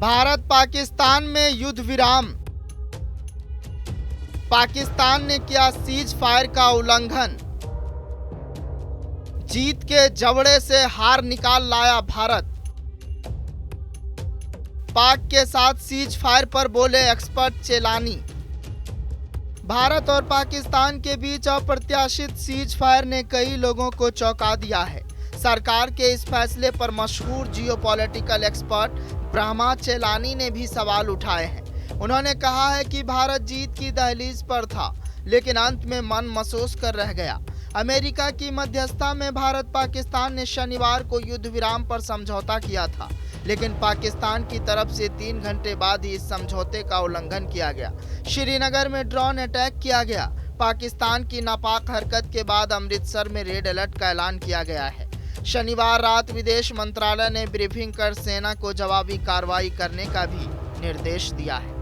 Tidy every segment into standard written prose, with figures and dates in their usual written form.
भारत पाकिस्तान में युद्ध विराम। पाकिस्तान ने किया सीज फायर का उल्लंघन। जीत के जबड़े से हार निकाल लाया भारत। पाक के साथ सीज फायर पर बोले एक्सपर्ट चेलानी। भारत और पाकिस्तान के बीच अप्रत्याशित सीज फायर ने कई लोगों को चौंका दिया है। सरकार के इस फैसले पर मशहूर जियोपॉलिटिकल एक्सपर्ट ब्रह्मा चेलानी ने भी सवाल उठाए हैं। उन्होंने कहा है कि भारत जीत की दहलीज पर था, लेकिन अंत में मन मसोस कर रह गया। अमेरिका की मध्यस्थता में भारत पाकिस्तान ने शनिवार को युद्ध विराम पर समझौता किया था, लेकिन पाकिस्तान की तरफ से 3 घंटे बाद ही इस समझौते का उल्लंघन किया गया। श्रीनगर में ड्रोन अटैक किया गया। पाकिस्तान की नापाक हरकत के बाद अमृतसर में रेड अलर्ट का ऐलान किया गया है। शनिवार रात विदेश मंत्रालय ने ब्रीफिंग कर सेना को जवाबी कार्रवाई करने का भी निर्देश दिया है।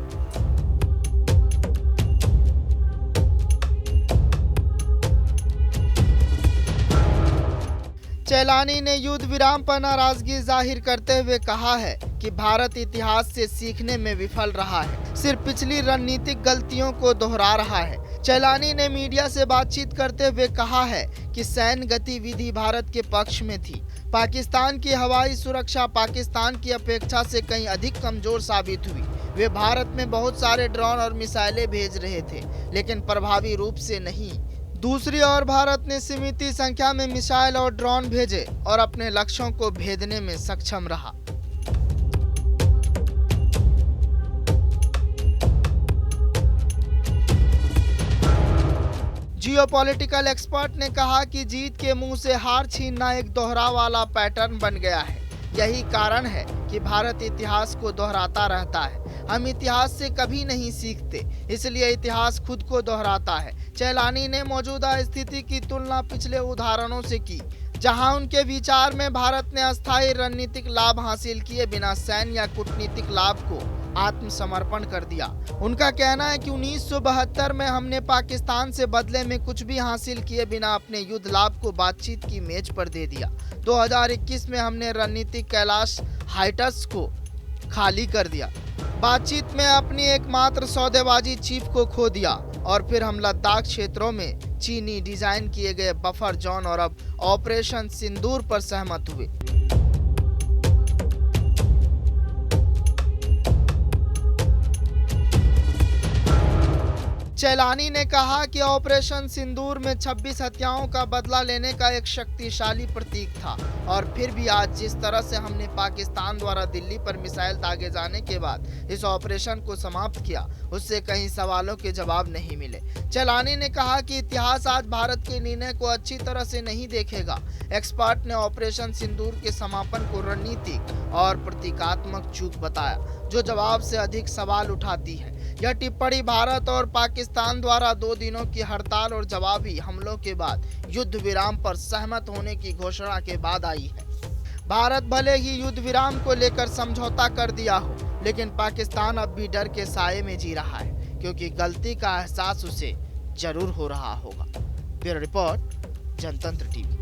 चेलानी ने युद्ध विराम पर नाराजगी जाहिर करते हुए कहा है कि भारत इतिहास से सीखने में विफल रहा है, सिर्फ पिछली रणनीतिक गलतियों को दोहरा रहा है। चेलानी ने मीडिया से बातचीत करते हुए कहा है कि सैन्य गतिविधि भारत के पक्ष में थी। पाकिस्तान की हवाई सुरक्षा पाकिस्तान की अपेक्षा से कहीं अधिक कमजोर साबित हुई। वे भारत में बहुत सारे ड्रोन और मिसाइलें भेज रहे थे, लेकिन प्रभावी रूप से नहीं। दूसरी ओर भारत ने सीमित संख्या में मिसाइल और ड्रोन भेजे और अपने लक्ष्यों को भेदने में सक्षम रहा। जियोपॉलिटिकल एक्सपर्ट ने कहा कि जीत के मुंह से हार छीनना एक दोहरा वाला पैटर्न बन गया है। यही कारण है कि भारत इतिहास को दोहराता रहता है। हम इतिहास से कभी नहीं सीखते, इसलिए इतिहास खुद को दोहराता है। चेलानी ने मौजूदा स्थिति की तुलना पिछले उदाहरणों से की, जहां उनके विचार में भारत ने अस्थायी रणनीतिक लाभ हासिल किए बिना सैन्य या कूटनीतिक लाभ को आत्मसमर्पण कर दिया। उनका कहना है कि 1972 में हमने पाकिस्तान से बदले में कुछ भी हासिल किए बिना अपने युद्ध लाभ को बातचीत की मेज पर दे दिया। 2021 में हमने रणनीतिक कैलाश हाइट्स को खाली कर दिया। बातचीत में अपनी एकमात्र सौदेबाजी चीफ को खो दिया और फिर हम लद्दाख क्षेत्रों में चीनी डिजाइन किए गए बफर जोन और अब ऑपरेशन सिंदूर पर सहमत हुए। चेलानी ने कहा कि ऑपरेशन सिंदूर में 26 हत्याओं का बदला लेने का एक शक्तिशाली प्रतीक था, और फिर भी आज जिस तरह से हमने पाकिस्तान द्वारा दिल्ली पर मिसाइल दागे जाने के बाद इस ऑपरेशन को समाप्त किया, उससे कई सवालों के जवाब नहीं मिले। चेलानी ने कहा कि इतिहास आज भारत के निर्णय को अच्छी तरह से नहीं देखेगा। एक्सपर्ट ने ऑपरेशन सिंदूर के समापन को रणनीतिक और प्रतीकात्मक चूक बताया, जो जवाब से अधिक सवाल उठाती है। यह टिप्पणी भारत और पाकिस्तान द्वारा 2 दिनों की हड़ताल और जवाबी हमलों के बाद युद्ध विराम पर सहमत होने की घोषणा के बाद आई है। भारत भले ही युद्ध विराम को लेकर समझौता कर दिया हो, लेकिन पाकिस्तान अब भी डर के साए में जी रहा है, क्योंकि गलती का एहसास उसे जरूर हो रहा होगा। ब्यूरो रिपोर्ट, जनतंत्र टीवी।